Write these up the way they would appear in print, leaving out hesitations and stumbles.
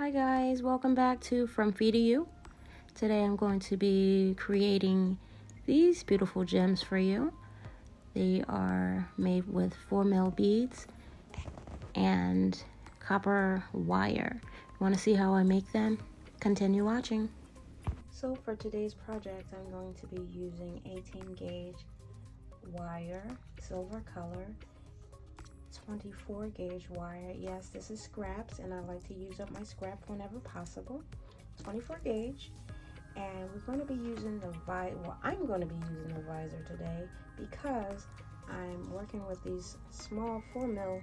Hi guys, welcome back to From Fee to You. Today I'm going to be creating these beautiful gems for you. They are made with 4mm beads and copper wire. Want to see how I make them? Continue watching. So for today's project, I'm going to be using 18 gauge wire, silver color, 24 gauge wire. Yes, this is scraps and I like to use up my scrap whenever possible. 24 gauge, and we're going to be using the I'm going to be using the visor today because I'm working with these small 4mm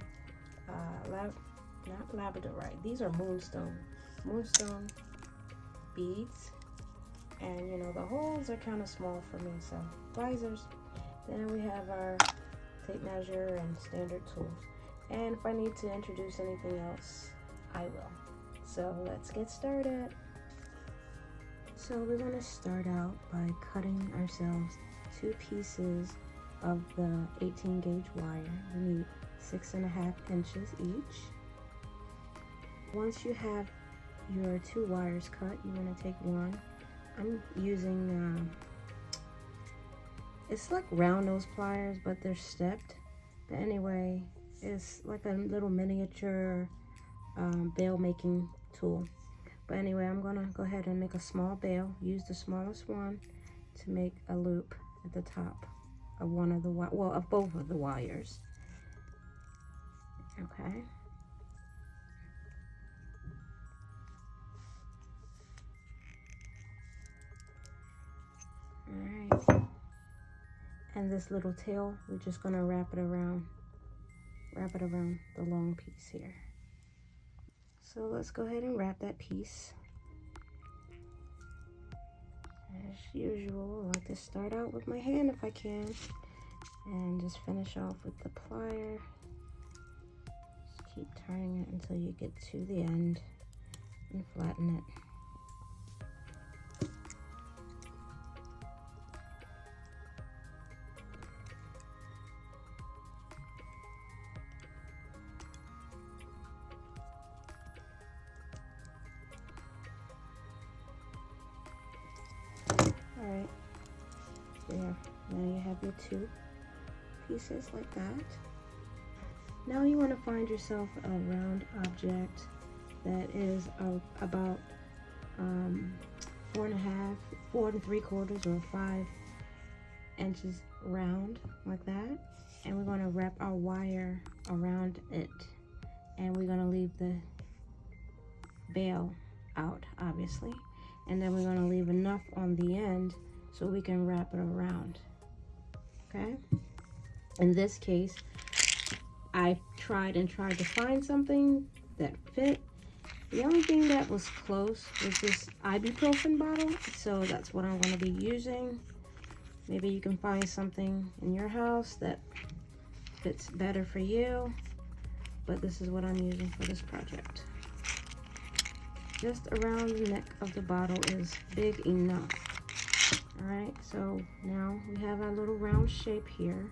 not labradorite, these are moonstone beads, and you know the holes are kind of small for me, so visors. Then we have our tape measure and standard tools, and if I need to introduce anything else I will. So let's get started. So we're going to start out by cutting ourselves 2 pieces of the 18 gauge wire. We need 6.5 inches each. Once you have your 2 wires cut, you're going to take one. I'm using it's like round nose pliers, but they're stepped. But anyway, it's like a little miniature bail making tool. But anyway, I'm gonna go ahead and make a small bail. Use the smallest one to make a loop at the top of one of the of both of the wires. Okay. All right. And this little tail, we're just gonna wrap it around the long piece here. So let's go ahead and wrap that piece. As usual, I like to start out with my hand if I can, and just finish off with the plier. Just keep turning it until you get to the end and flatten it. Alright, there. Now you have your 2 pieces like that. Now you want to find yourself a round object that is about 4 3/4 or 5 inches round, like that. And we're going to wrap our wire around it. And we're going to leave the bail out, obviously. And then we're going to leave enough on the end so we can wrap it around. Okay? In this case, I tried to find something that fit. The only thing that was close was this ibuprofen bottle, so that's what I'm going to be using. Maybe you can find something in your house that fits better for you, but this is what I'm using for this project. Just around the neck of the bottle is big enough. Alright, so now we have our little round shape here.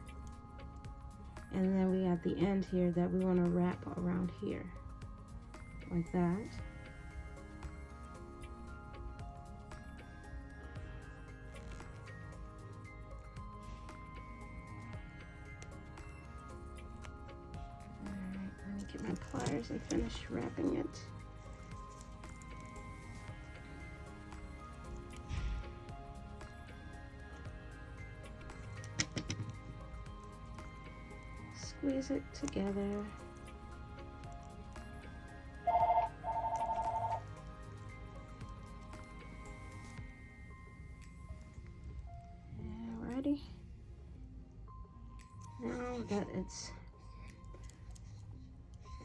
And then we have the end here that we want to wrap around here. Like that. Alright, let me get my pliers and finish wrapping it. Squeeze it together. Alrighty. Now that it's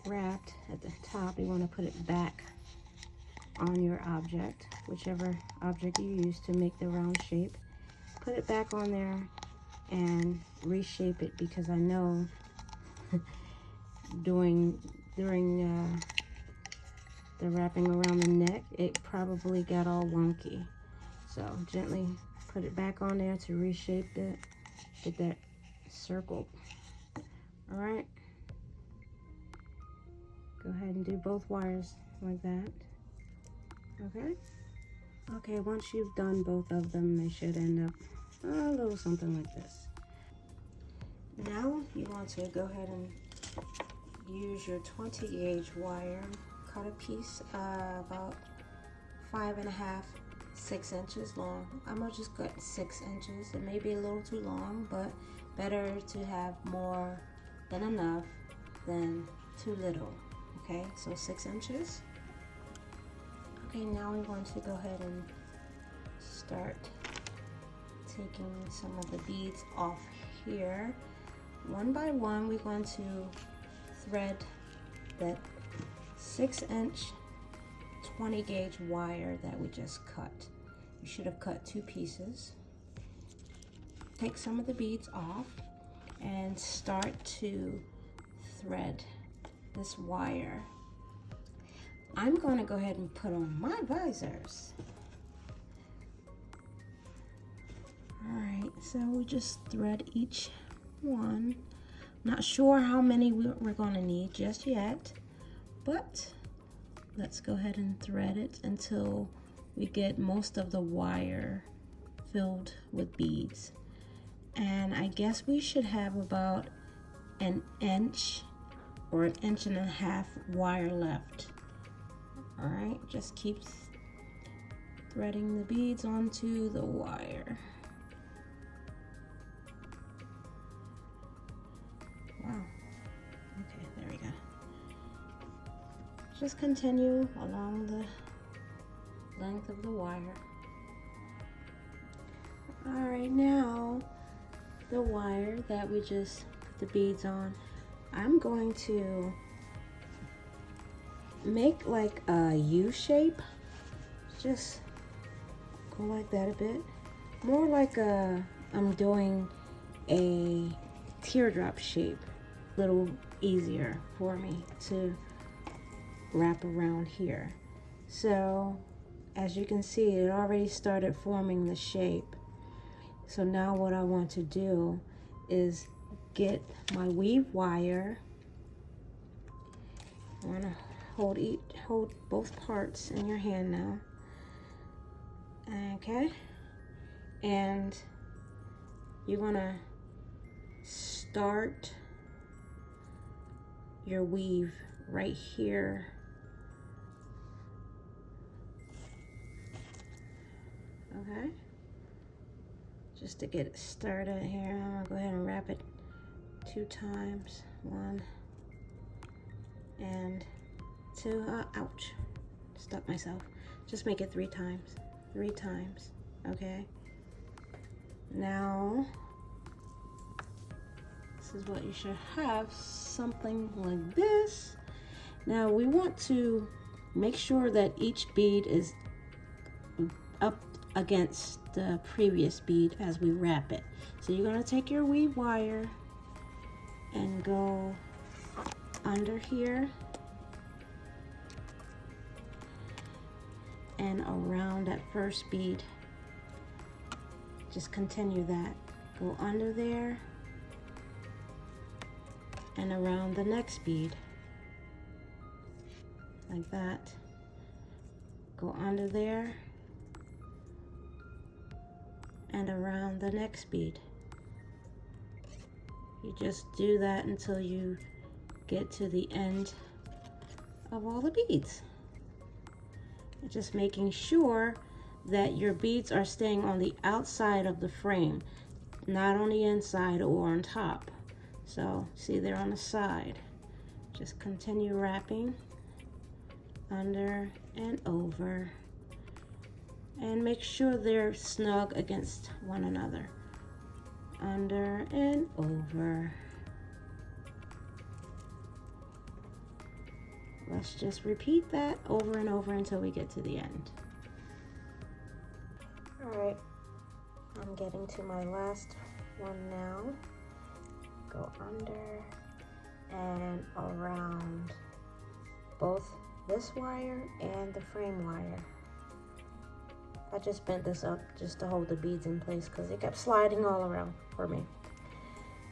wrapped at the top, you want to put it back on your object, whichever object you use to make the round shape. Put it back on there and reshape it, because I know during the wrapping around the neck, it probably got all wonky. So gently put it back on there to reshape it, get that circle. All right, go ahead and do both wires like that. Okay? Okay, once you've done both of them, they should end up a little something like this. Now you want to go ahead and use your 20 gauge wire, cut a piece about 5.5, 6 inches long. I'm gonna just cut 6 inches. It may be a little too long, but better to have more than enough than too little. Okay, so 6 inches. Okay, now we want to go ahead and start taking some of the beads off here. One by one, we're going to thread that 6-inch 20 gauge wire that we just cut. You should have cut 2 pieces. Take some of the beads off and start to thread this wire. I'm going to go ahead and put on my visors. Alright, so we just thread each one. Not sure how many we're going to need just yet, but let's go ahead and thread it until we get most of the wire filled with beads. And I guess we should have about an inch or an inch and a half wire left. All right, just keep threading the beads onto the wire. Wow. Okay, there we go. Just continue along the length of the wire. All right, now the wire that we just put the beads on, I'm going to make like a U shape. Just go like that a bit. More like I'm doing a teardrop shape. A little easier for me to wrap around here. So as you can see, it already started forming the shape. So now what I want to do is get my weave wire. I want to hold both parts in your hand now. Okay, and you're gonna start your weave right here. Okay, just to get it started here, I'm gonna go ahead and wrap it 2 times. 1 and 2. Ouch, stuck myself. Just make it 3 times. 3 times. Okay, now this is what you should have, something like this. Now we want to make sure that each bead is up against the previous bead as we wrap it. So you're going to take your weave wire and go under here and around that first bead. Just continue that. Go under there and around the next bead. Like that. Go under there and around the next bead. You just do that until you get to the end of all the beads. Just making sure that your beads are staying on the outside of the frame, not on the inside or on top. So see, they're on the side. Just continue wrapping under and over, and make sure they're snug against one another. Under and over. Let's just repeat that over and over until we get to the end. All right, I'm getting to my last one now. Go under and around both this wire and the frame wire. I just bent this up just to hold the beads in place because it kept sliding all around for me.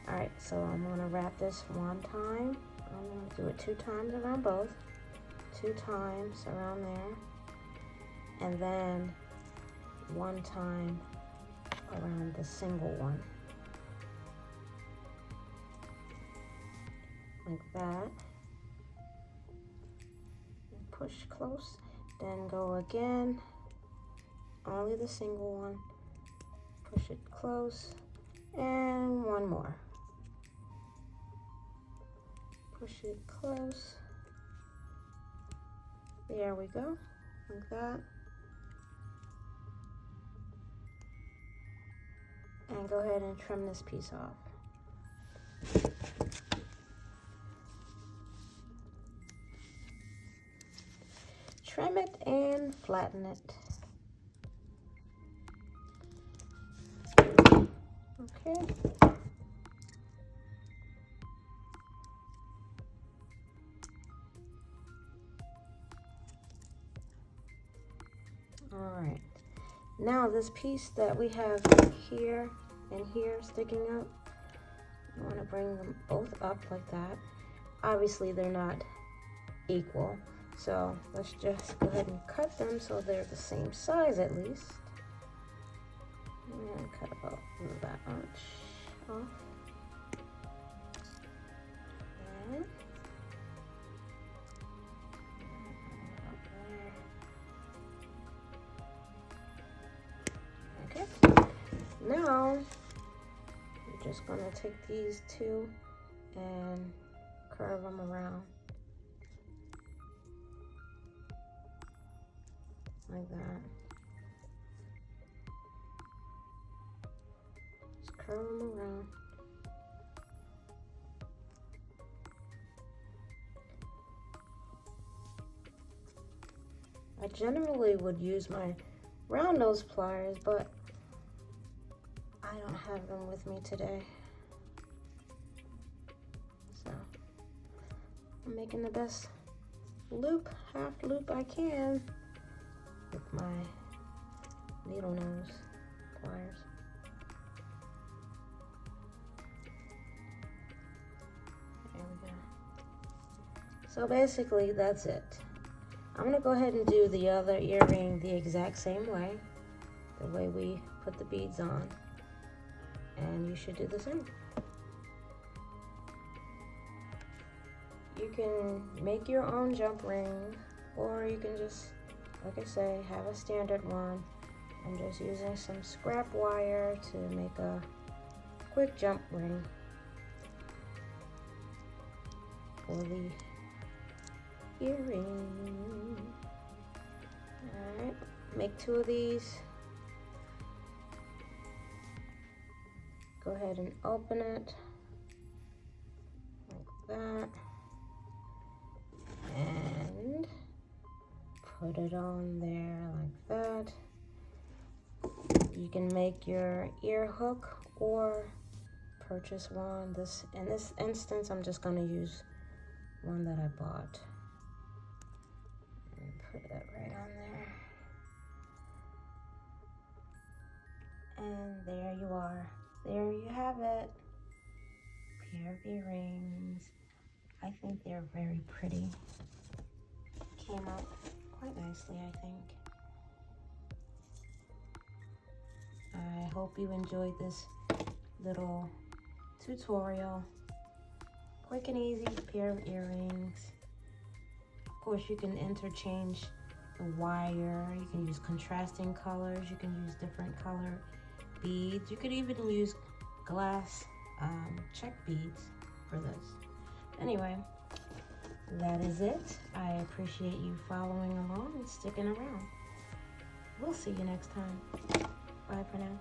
All right, so I'm gonna wrap this 1 time. I'm gonna do it 2 times around both. 2 times around there. and then one time around the single one, like that. And push close, then go again, only the single one, push it close, and one more. Push it close. There we go, like that. And go ahead and trim this piece off. Trim it and flatten it. Okay. All right. Now this piece that we have here and here sticking up, you want to bring them both up like that. Obviously they're not equal, so let's just go ahead and cut them so they're the same size at least. And cut about that much off. And okay. Now I'm just gonna take these two and curve them around like that. Just curve them around. I generally would use my round nose pliers, but I don't have them with me today. So I'm making the best loop, half loop I can with my needle nose pliers. There we go. So basically that's it. I'm gonna go ahead and do the other earring the exact same way, the way we put the beads on, and you should do the same. You can make your own jump ring, or you can just, like I say, have a standard one. I'm just using some scrap wire to make a quick jump ring for the earring. Alright, make 2 of these. Go ahead and open it like that. And put it on there like that. You can make your ear hook or purchase one. In this instance, I'm just going to use one that I bought. And put that right on there. And there you are. There you have it. Pair of earrings. I think they're very pretty. Came out quite nicely, I think. I hope you enjoyed this little tutorial. Quick and easy pair of earrings. Of course, you can interchange the wire. You can use contrasting colors. You can use different color beads. You could even use glass check beads for this. Anyway, that is it. I appreciate you following along and sticking around. We'll see you next time. Bye for now.